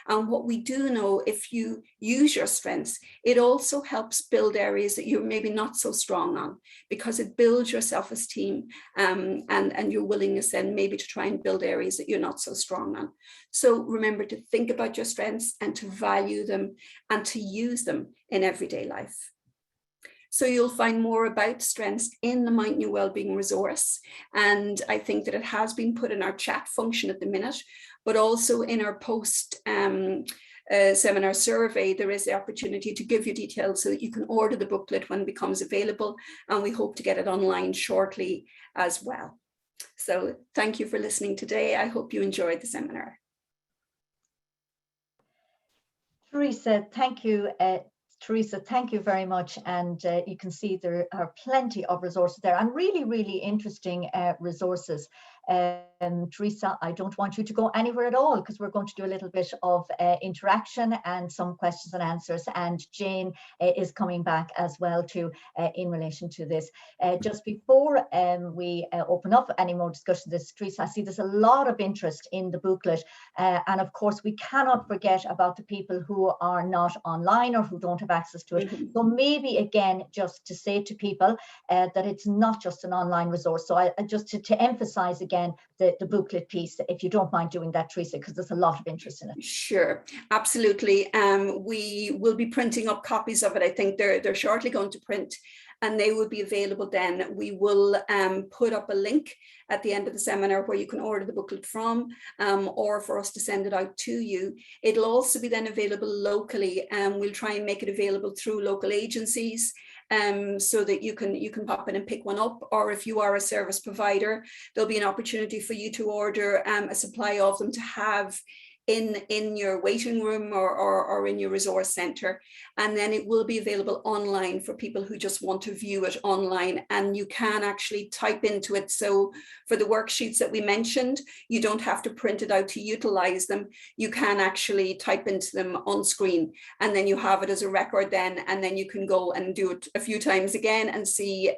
And what we do know, if you use your strengths, it also helps build areas that you're maybe not so strong on, because it builds your self-esteem and your willingness then maybe to try and build areas that you're not so strong on. So remember to think about your strengths and to value them and to use them in everyday life. So you'll find more about strengths in the Minding Your Wellbeing resource. And I think that it has been put in our chat function at the minute, but also in our post seminar survey, there is the opportunity to give you details so that you can order the booklet when it becomes available. And we hope to get it online shortly as well. So thank you for listening today. I hope you enjoyed the seminar. Theresa, thank you. Theresa, thank you very much. And you can see there are plenty of resources there and really, really interesting resources. Theresa, I don't want you to go anywhere at all because we're going to do a little bit of interaction and some questions and answers. And Jane is coming back as well too in relation to this. Just before we open up any more discussion, Theresa, I see there's a lot of interest in the booklet. And of course, we cannot forget about the people who are not online or who don't have access to it. So maybe again, just to say to people that it's not just an online resource. So just to emphasize again, again the booklet piece, if you don't mind doing that, Theresa, because there's a lot of interest in it. Sure, absolutely. We will be printing up copies of it. I think they're shortly going to print, and they will be available then. We will put up a link at the end of the seminar where you can order the booklet from, or for us to send it out to you. It'll also be then available locally, and we'll try and make it available through local agencies, so that you can pop in and pick one up. Or if you are a service provider, there'll be an opportunity for you to order a supply of them to have in your waiting room or in your resource centre. And then it will be available online for people who just want to view it online, and you can actually type into it. So for the worksheets that we mentioned, you don't have to print it out to utilise them. You can actually type into them on screen, and then you have it as a record then, and then you can go and do it a few times again and see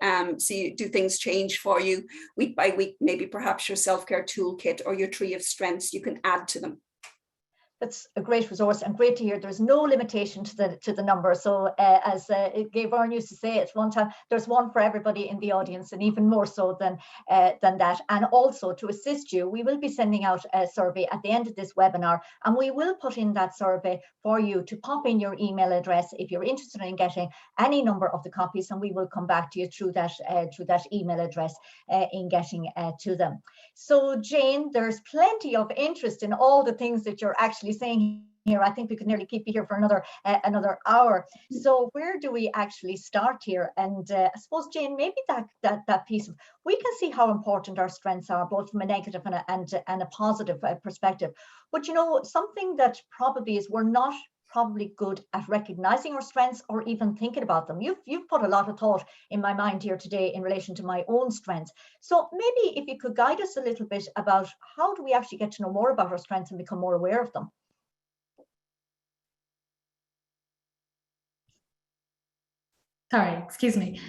do things change for you week by week. Maybe perhaps your self-care toolkit or your tree of strengths, you can add to them. That's a great resource, and great to hear there's no limitation to the number. So as Gavin used to say, it's one time, there's one for everybody in the audience, and even more so than that. And also to assist you, we will be sending out a survey at the end of this webinar, and we will put in that survey for you to pop in your email address if you're interested in getting any number of the copies, and we will come back to you through that email address in getting to them. So Jane, there's plenty of interest in all the things that you're actually saying here. I think we could nearly keep you here for another hour. So where do we actually start here? And I suppose, Jane, maybe that piece of, we can see how important our strengths are, both from a negative and a positive perspective. But you know, something that probably is we're not probably good at recognizing our strengths or even thinking about them. You've put a lot of thought in my mind here today in relation to my own strengths. So maybe if you could guide us a little bit about how do we actually get to know more about our strengths and become more aware of them? Sorry, excuse me.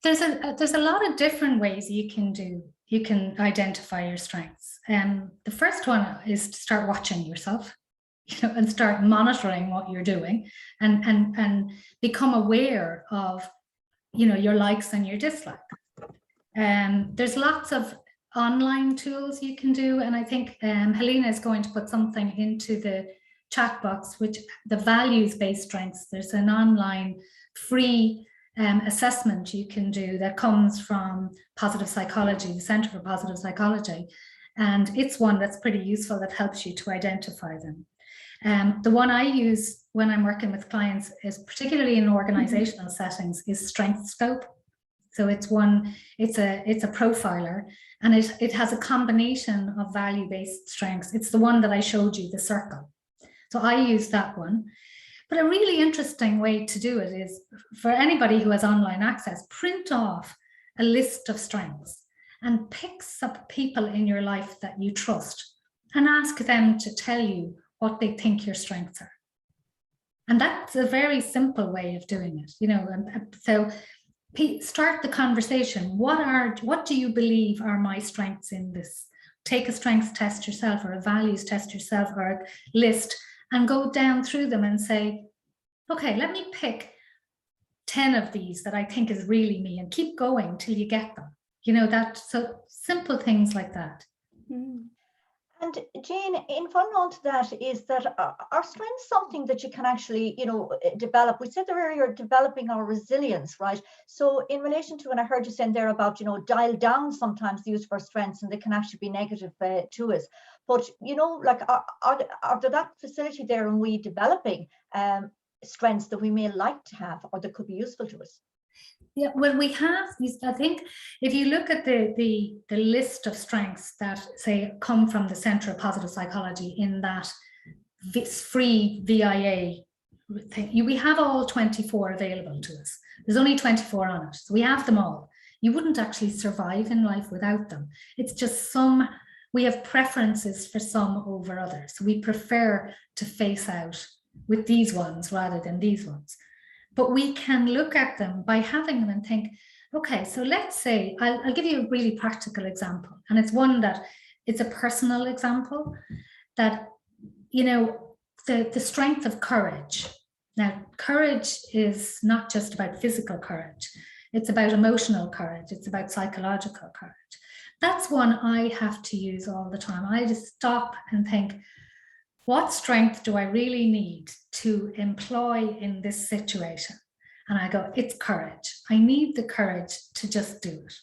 There's a lot of different ways you can identify your strengths. The first one is to start watching yourself, and start monitoring what you're doing, and become aware of, your likes and your dislikes. There's lots of online tools you can do, and I think Helena is going to put something into the chat box, which the values-based strengths. There's an online free assessment you can do that comes from Positive Psychology, the Centre for Positive Psychology, and it's one that's pretty useful that helps you to identify them. The one I use when I'm working with clients is particularly in organizational settings is Strength Scope. So it's a profiler, and it has a combination of value-based strengths. It's the one that I showed you, the circle. So I use that one. But a really interesting way to do it is for anybody who has online access, print off a list of strengths and pick some people in your life that you trust and ask them to tell you what they think your strengths are. And that's a very simple way of doing it, so start the conversation. What do you believe are my strengths in this? Take a strengths test yourself, or a values test yourself, or a list, and go down through them and say, okay, let me pick 10 of these that I think is really me, and keep going till you get them. So simple things like that. Mm. And Jane, in following on to that, is that our strengths something that you can actually, develop? We said earlier, developing our resilience, right? So in relation to, and I heard you saying there about, dial down sometimes the use of our strengths, and they can actually be negative to us. But, are there that facility there in we developing strengths that we may like to have, or that could be useful to us? Yeah, well, we have these. I think if you look at the list of strengths that say come from the Centre of Positive Psychology in that free VIA thing, we have all 24 available to us. There's only 24 on it, so we have them all. You wouldn't actually survive in life without them. It's just we have preferences for some over others. We prefer to face out with these ones rather than these ones. But we can look at them by having them and think, okay, so let's say, I'll give you a really practical example. And it's one that it's a personal example that, the strength of courage. Now, courage is not just about physical courage. It's about emotional courage. It's about psychological courage. That's one I have to use all the time. I just stop and think, what strength do I really need to employ in this situation? And I go, it's courage. I need the courage to just do it.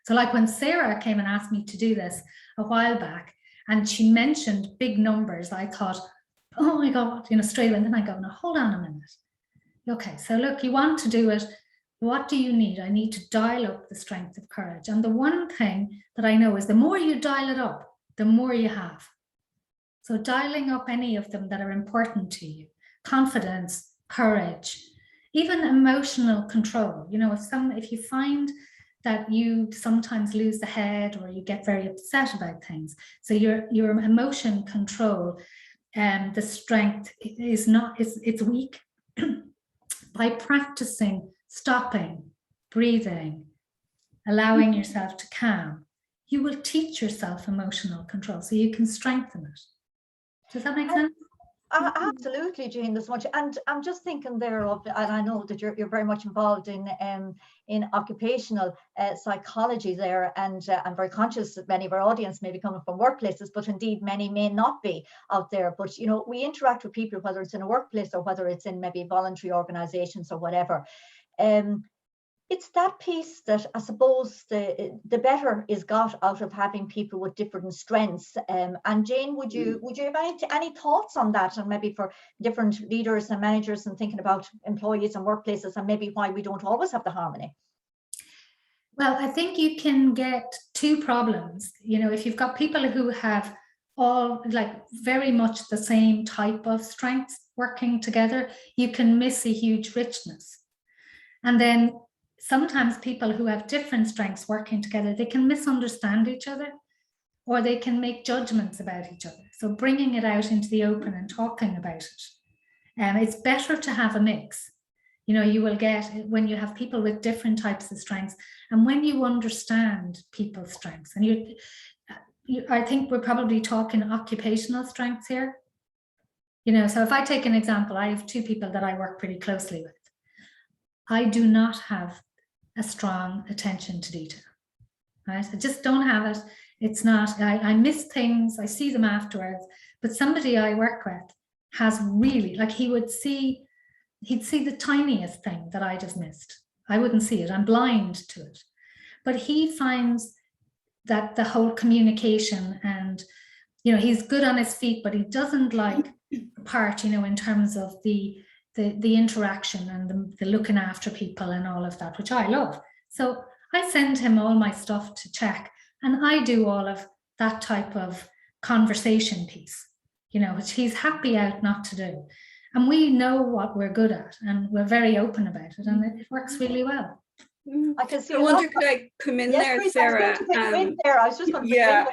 So like when Sarah came and asked me to do this a while back, and she mentioned big numbers, I thought, oh my God, straight away. And then I go, no, hold on a minute. Okay, so look, you want to do it. What do you need? I need to dial up the strength of courage. And the one thing that I know is the more you dial it up, the more you have. So dialing up any of them that are important to you, confidence, courage, even emotional control. If you find that you sometimes lose the head or you get very upset about things, so your emotion control, the strength it's weak. By practicing stopping, breathing, allowing yourself to calm, you will teach yourself emotional control so you can strengthen it. Does that make sense? Absolutely, Jane, there's much. And I'm just thinking there of, and I know that you're very much involved in occupational psychology there, and I'm very conscious that many of our audience may be coming from workplaces, but indeed many may not be out there. But we interact with people, whether it's in a workplace or whether it's in maybe voluntary organizations or whatever. It's that piece that I suppose the better is got out of having people with different strengths. And Jane, would you have any thoughts on that, and maybe for different leaders and managers and thinking about employees and workplaces, and maybe why we don't always have the harmony? Well, I think you can get two problems. If you've got people who have all very much the same type of strengths working together, you can miss a huge richness. And then sometimes people who have different strengths working together, they can misunderstand each other, or they can make judgments about each other. So bringing it out into the open and talking about it. It's better to have a mix. You will get, when you have people with different types of strengths, and when you understand people's strengths, and I think we're probably talking occupational strengths here. So if I take an example, I have two people that I work pretty closely with. I do not have a strong attention to detail, right? I just don't have it. It's not, I miss things, I see them afterwards, but somebody I work with has really, he'd see the tiniest thing that I just missed. I wouldn't see it, I'm blind to it. But he finds that the whole communication and, he's good on his feet, but he doesn't like the part, in terms of the interaction and the looking after people and all of that, which I love. So I send him all my stuff to check, and I do all of that type of conversation piece, which he's happy out not to do. And we know what we're good at, and we're very open about it, and it works really well. I can see. I wonder, could I come in there, Theresa, Sarah? I was just going to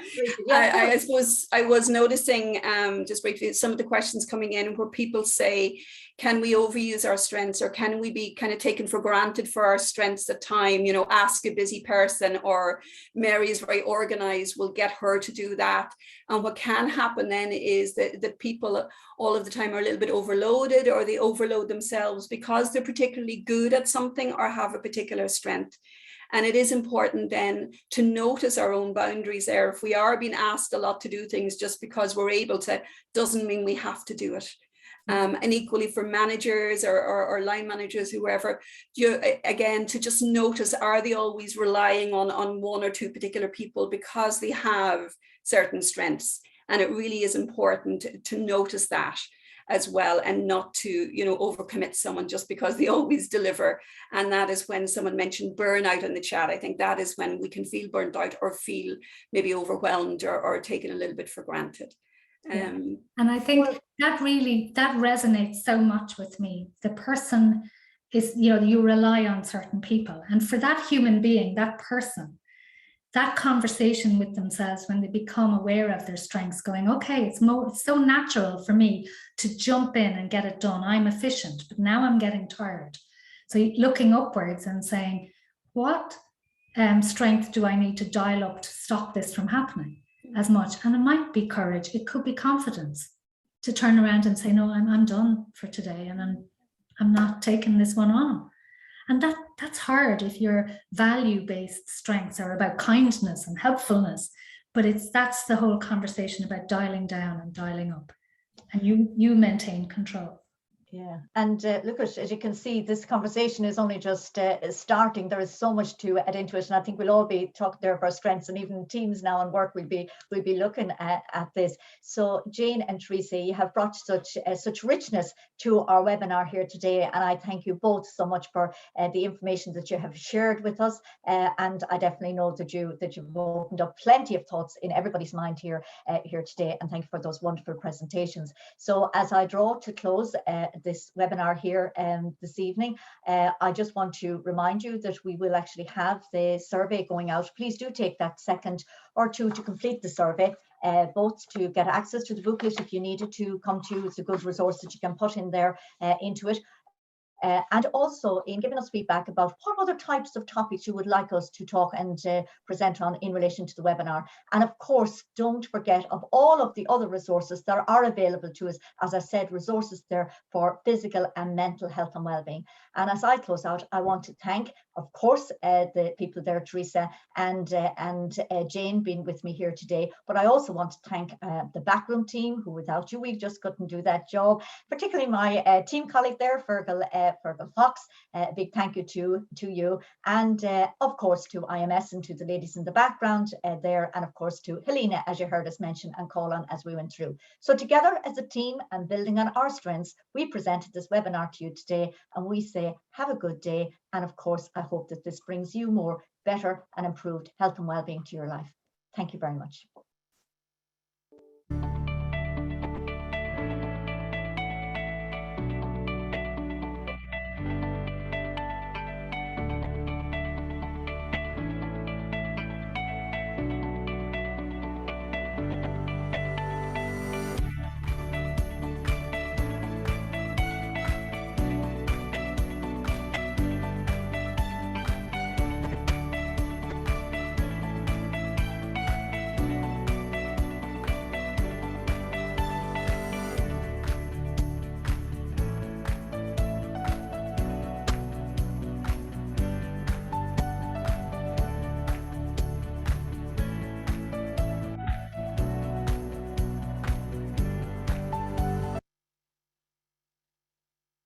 I suppose I was noticing just briefly some of the questions coming in where people say, can we overuse our strengths, or can we be kind of taken for granted for our strengths at time? Ask a busy person, or Mary is very organized, we'll get her to do that. And what can happen then is that people all of the time are a little bit overloaded, or they overload themselves because they're particularly good at something or have a particular strength. And it is important then to notice our own boundaries there. If we are being asked a lot to do things just because we're able to, doesn't mean we have to do it. And equally for managers or line managers, whoever, again, to just notice, are they always relying on one or two particular people because they have certain strengths? And it really is important to notice that as well, and not to, overcommit someone just because they always deliver. And that is when someone mentioned burnout in the chat. I think that is when we can feel burnt out or feel maybe overwhelmed or taken a little bit for granted. And I think that resonates so much with me. The person is, you rely on certain people, and for that human being, that person, that conversation with themselves, when they become aware of their strengths, going, okay, it's so natural for me to jump in and get it done. I'm efficient, but now I'm getting tired. So looking upwards and saying, what strength do I need to dial up to stop this from happening as much? And it might be courage, it could be confidence to turn around and say, no, I'm done for today, and I'm not taking this one on. And That's hard if your value-based strengths are about kindness and helpfulness, but that's the whole conversation about dialing down and dialing up, and you maintain control. Yeah, and look, as you can see, this conversation is only just starting. There is so much to add into it, and I think we'll all be talking there of our strengths, and even teams now and work will be looking at this. So Jane and Theresa, you have brought such richness to our webinar here today, and I thank you both so much for the information that you have shared with us. And I definitely know that you've opened up plenty of thoughts in everybody's mind here today, and thank you for those wonderful presentations. So as I draw to close this webinar here this evening, I just want to remind you that we will actually have the survey going out. Please do take that second or two to complete the survey, both to get access to the booklet if you need it to come to you. It's a good resource that you can put in there into it. And also in giving us feedback about what other types of topics you would like us to talk and present on in relation to the webinar. And of course, don't forget of all of the other resources that are available to us. As I said, resources there for physical and mental health and wellbeing. And as I close out, I want to thank, of course, the people there, Theresa and Jane, being with me here today. But I also want to thank the backroom team, who without you, we just couldn't do that job. Particularly my team colleague there, Fergal Fox. A big thank you to you, and of course to IMS and to the ladies in the background there, and of course to Helena, as you heard us mention and call on as we went through. So together as a team and building on our strengths, we presented this webinar to you today, and we say have a good day. And of course, I hope that this brings you more better and improved health and wellbeing to your life. Thank you very much.